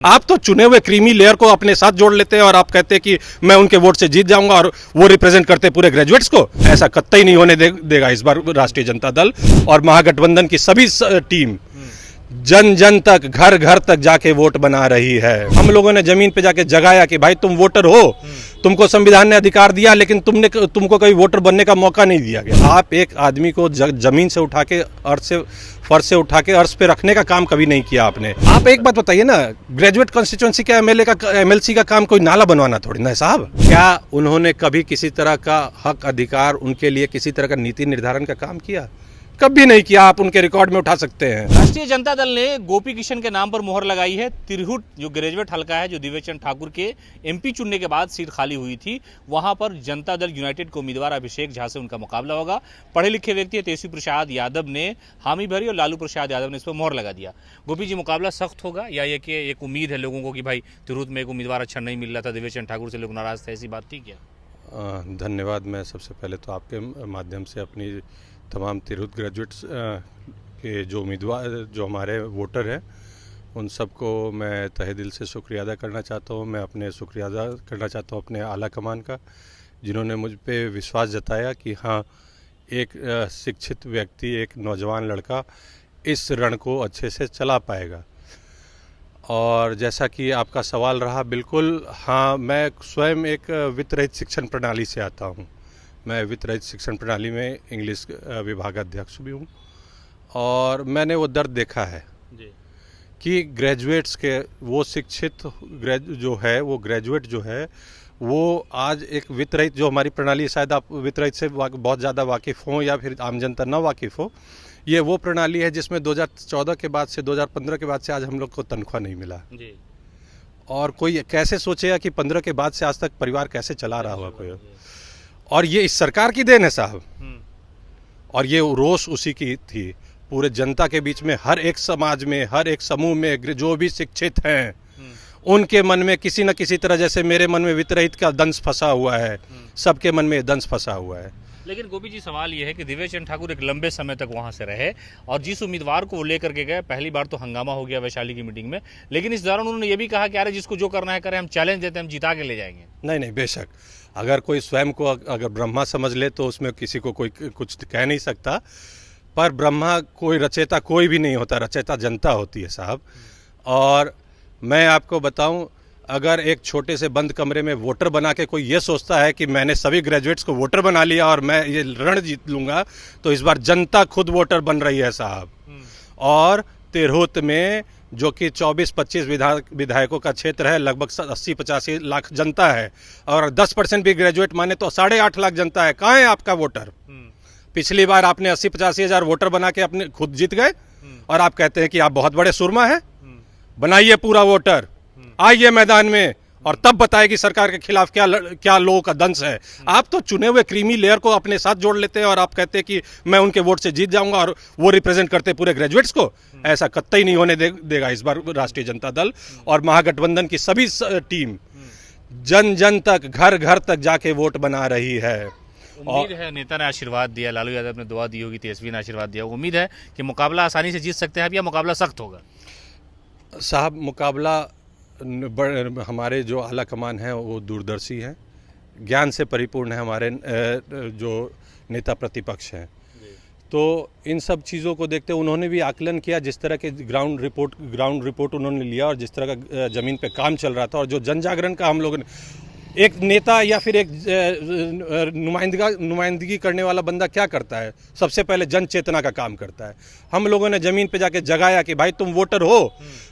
आप तो चुने हुए क्रीमी लेयर को अपने साथ जोड़ लेते हैं और आप कहते हैं कि मैं उनके वोट से जीत जाऊंगा और वो रिप्रेजेंट करते हैं पूरे ग्रेजुएट्स को। ऐसा कतई नहीं होने देगा इस बार राष्ट्रीय जनता दल और महागठबंधन की सभी टीम जन जन तक घर घर तक जाके वोट बना रही है। हम लोगों ने जमीन पे जाके जगाया कि भाई तुम वोटर हो, तुमको संविधान ने अधिकार दिया, लेकिन तुमको कभी वोटर बनने का मौका नहीं दिया गया। आप एक आदमी को जमीन से उठा के फर्श से उठा के अर्श पे रखने का काम कभी नहीं किया आपने। आप एक बात बताइए ना, ग्रेजुएट कॉन्स्टिट्यूएंसी का एमएलसी का काम कोई नाला बनवाना थोड़ी ना साहब। क्या उन्होंने कभी किसी तरह का हक अधिकार उनके लिए किसी तरह का नीति निर्धारण का काम किया? कभी नहीं किया। आप उनके रिकॉर्ड में उठा सकते हैं। राष्ट्रीय जनता दल ने गोपी किशन के नाम पर मोहर लगाई है। तिरहुत जो ग्रेजुएट हलका है, जो दिव्य चंद ठाकुर के एमपी चुनने के बाद सीट खाली हुई थी, वहां पर जनता दल यूनाइटेड के उम्मीदवार अभिषेक झा से उनका मुकाबला होगा। पढ़े लिखे व्यक्ति तेजस्वी प्रसाद यादव ने हामी भरी और लालू प्रसाद यादव ने इस पर मोहर लगा दिया। गोपी जी, मुकाबला सख्त होगा या ये कि एक उम्मीद है लोगों को कि भाई तिरहुत में एक उम्मीदवार अच्छा नहीं मिल रहा था, दिव्य चंद ठाकुर से लोग नाराज थे, ऐसी बात थी क्या? धन्यवाद। मैं सबसे पहले तो आपके माध्यम से अपनी तमाम तिरहुत ग्रेजुएट्स के जो उम्मीदवार जो हमारे वोटर हैं उन सबको मैं तहे दिल से शुक्रिया अदा करना चाहता हूँ। मैं अपने शुक्रिया अदा करना चाहता हूँ अपने आला कमान का, जिन्होंने मुझ पे विश्वास जताया कि हाँ, एक शिक्षित व्यक्ति, एक नौजवान लड़का इस रण को अच्छे से चला पाएगा। और जैसा कि आपका सवाल रहा, बिल्कुल हाँ, मैं स्वयं एक वित्त रहित शिक्षण प्रणाली से आता हूँ। मैं वित्त रहित शिक्षण प्रणाली में इंग्लिश विभागाध्यक्ष भी हूँ और मैंने वो दर्द देखा है जी कि ग्रेजुएट्स के वो शिक्षित जो है वो ग्रेजुएट जो है वो आज एक वित्त रहित जो हमारी प्रणाली, शायद आप वित्त रहित से बहुत ज़्यादा वाकिफ़ हों या फिर आम जनता ना वाकिफ़ हो, ये वो प्रणाली है जिसमें 2014 के बाद से 2015 के बाद से आज हम लोग को तनख्वाह नहीं मिला जी। और कोई कैसे सोचेगा कि 15 के बाद से आज तक परिवार कैसे चला रहा होगा कोई। और ये इस सरकार की देन है साहब। और ये रोष उसी की थी। पूरे जनता के बीच में, हर एक समाज में, हर एक समूह में जो भी शिक्षित हैं उनके मन में किसी न किसी तरह, जैसे मेरे मन में वित्त रहित का दंश फंसा हुआ है, सबके मन में दंश फंसा हुआ है। लेकिन गोपी जी, सवाल ये है कि दिव्य चंद ठाकुर एक लंबे समय तक वहां से रहे और जिस उम्मीदवार को वो लेकर के गए, पहली बार तो हंगामा हो गया वैशाली की मीटिंग में, लेकिन इस दौरान उन्होंने ये भी कहा कि अरे जिसको जो करना है करें, हम चैलेंज देते हैं, हम जिता के ले जाएंगे। नहीं, बेशक अगर कोई स्वयं को अगर ब्रह्मा समझ ले तो उसमें किसी को कोई कुछ कह नहीं सकता, पर ब्रह्मा कोई रचेता कोई भी नहीं होता, रचेता जनता होती है साहब। और मैं आपको बताऊं, अगर एक छोटे से बंद कमरे में वोटर बना के कोई ये सोचता है कि मैंने सभी ग्रेजुएट्स को वोटर बना लिया और मैं ये रण जीत लूंगा, तो इस बार जनता खुद वोटर बन रही है साहब। और तिरहुत में जो कि 24-25 विधायकों का क्षेत्र है, लगभग 80-85 लाख जनता है और 10% भी ग्रेजुएट माने तो 8.5 लाख जनता है। कहाँ है आपका वोटर? पिछली बार आपने 80-85 हजार वोटर बना के अपने खुद जीत गए और आप कहते हैं कि आप बहुत बड़े सुरमा है। बनाइए पूरा वोटर, आइए मैदान में और तब बताए कि सरकार के खिलाफ क्या लोगों का दंश है। आप तो चुने हुए क्रीमी लेयर को अपने साथ जोड़ लेते हैं और आप कहते हैं कि मैं उनके वोट से जीत जाऊंगा और वो रिप्रेजेंट करते हैं पूरे ग्रेजुएट्स को। ऐसा कतई नहीं होने देगा इस बार राष्ट्रीय जनता दल और महागठबंधन की सभी टीम जन जन तक घर घर तक जाके वोट बना रही है। उम्मीद है, नेता ने आशीर्वाद दिया, लालू यादव ने दुआ दी होगी, तेजस्वी ने आशीर्वाद दिया, उम्मीद है कि मुकाबला आसानी से जीत सकते हैं या मुकाबला सख्त होगा? साहब, मुकाबला हमारे जो आला कमान है वो दूरदर्शी हैं, ज्ञान से परिपूर्ण है। हमारे जो नेता प्रतिपक्ष हैं, तो इन सब चीज़ों को देखते उन्होंने भी आकलन किया, जिस तरह के ग्राउंड रिपोर्ट उन्होंने लिया और जिस तरह का ज़मीन पे काम चल रहा था और जो जन जागरण का हम लोगों ने, एक नेता या फिर एक नुमाइंदगी करने वाला बंदा क्या करता है? सबसे पहले जन चेतना का काम करता है। हम लोगों ने जमीन पे जाके जगाया कि भाई तुम वोटर हो,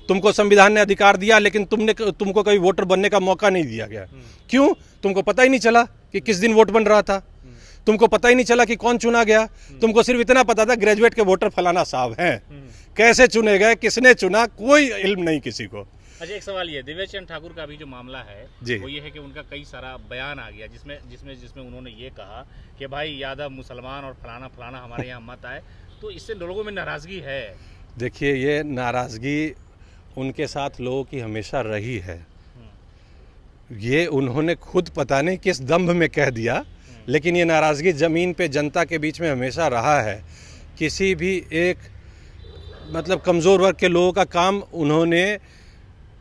तुमको संविधान ने अधिकार दिया, लेकिन तुमको कभी वोटर बनने का मौका नहीं दिया गया। क्यों? तुमको पता ही नहीं चला कि किस दिन वोट बन रहा था, तुमको पता ही नहीं चला कि कौन चुना गया। तुमको सिर्फ इतना पता था ग्रेजुएट के वोटर फलाना साहब हैं, कैसे चुने गए, किसने चुना, कोई इल्म नहीं किसी को। अच्छा, एक सवाल ये, दिव्य चंद ठाकुर का अभी जो मामला है वो ये है कि उनका कई सारा बयान आ गया जिसमें उन्होंने ये कहा कि भाई यादव मुसलमान और फलाना फलाना हमारे यहाँ मत आए, तो इससे लोगों में नाराजगी है। देखिए, ये नाराजगी उनके साथ लोगों की हमेशा रही है। ये उन्होंने खुद पता नहीं किस दंभ में कह दिया, लेकिन ये नाराजगी जमीन पे जनता के बीच में हमेशा रहा है। किसी भी एक मतलब कमज़ोर वर्ग के लोगों का काम उन्होंने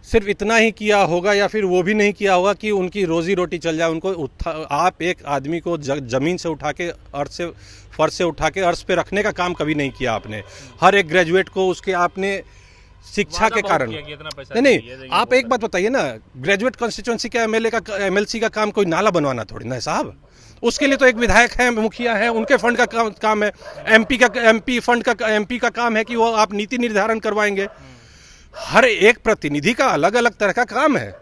सिर्फ इतना ही किया होगा या फिर वो भी नहीं किया होगा कि उनकी रोजी रोटी चल जाए। उनको आप एक आदमी को जमीन से उठा के अर्थ से फर्श से उठा के अर्श पे रखने का काम कभी नहीं किया आपने। हर एक ग्रेजुएट को उसके आपने शिक्षा के कारण नहीं, आप एक बात बताइए ना, ग्रेजुएट कॉन्स्टिट्यूंसी का एमएलए का एमएलसी का काम कोई नाला बनवाना थोड़ी ना साहब। उसके लिए तो एक विधायक है, मुखिया है, उनके फंड का काम है। एमपी फंड का एमपी का काम है कि वो आप नीति निर्धारण करवाएंगे। हर एक प्रतिनिधि का अलग अलग तरह का काम है।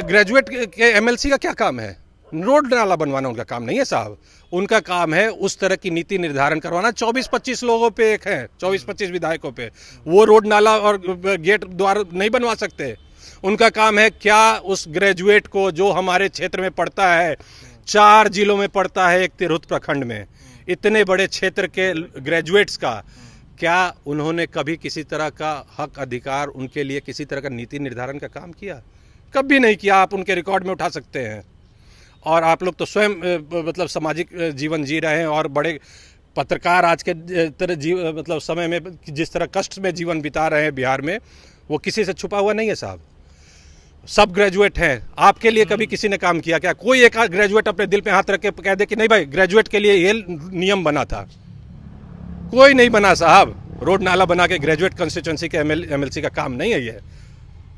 ग्रेजुएट के एमएलसी का क्या काम है? रोड नाला बनवाना उनका काम नहीं है साहब। उनका काम है उस तरह की नीति निर्धारण करवाना। 24-25 लोगों पे एक है, 24-25 विधायकों पे वो रोड नाला और गेट द्वार नहीं बनवा सकते। उनका काम है क्या उस ग्रेजुएट को जो हमारे क्षेत्र में पढ़ता है, 4 जिलों में पढ़ता है, एक तिरहुत प्रखंड में, इतने बड़े क्षेत्र के ग्रेजुएट्स का क्या उन्होंने कभी किसी तरह का हक अधिकार उनके लिए किसी तरह का नीति निर्धारण का काम किया? कभी नहीं किया। आप उनके रिकॉर्ड में उठा सकते हैं। और आप लोग तो स्वयं मतलब सामाजिक जीवन जी रहे हैं और बड़े पत्रकार आज के तरह मतलब समय में जिस तरह कष्ट में जीवन बिता रहे हैं बिहार में, वो किसी से छुपा हुआ नहीं है साहब। सब ग्रेजुएट हैं। आपके लिए कभी किसी ने काम किया क्या? कोई एक ग्रेजुएट अपने दिल पे हाथ रख के कह दे कि नहीं भाई ग्रेजुएट के लिए ये नियम बना था? कोई नहीं बना साहब। रोड नाला बना के ग्रेजुएट कॉन्स्टिट्यूंसी के एमएलसी का काम नहीं है ये।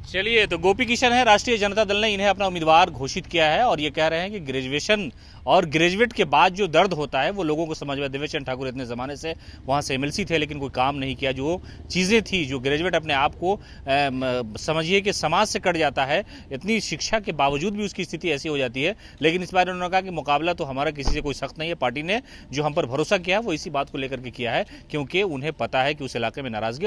चलिए, तो गोपी किशन है, राष्ट्रीय जनता दल ने इन्हें अपना उम्मीदवार घोषित किया है और ये कह रहे हैं कि ग्रेजुएशन और ग्रेजुएट के बाद जो दर्द होता है वो लोगों को समझ में। देवेश चंद्र ठाकुर इतने ज़माने से वहाँ से एमएलसी थे लेकिन कोई काम नहीं किया। जो चीज़ें थी, जो ग्रेजुएट अपने आप को समझिए कि समाज से कट जाता है, इतनी शिक्षा के बावजूद भी उसकी स्थिति ऐसी हो जाती है। लेकिन इस बार उन्होंने कहा कि मुकाबला तो हमारा किसी से कोई सख्त नहीं है। पार्टी ने जो हम पर भरोसा किया है वो इसी बात को लेकर के किया है, क्योंकि उन्हें पता है कि उस इलाके में नाराजगी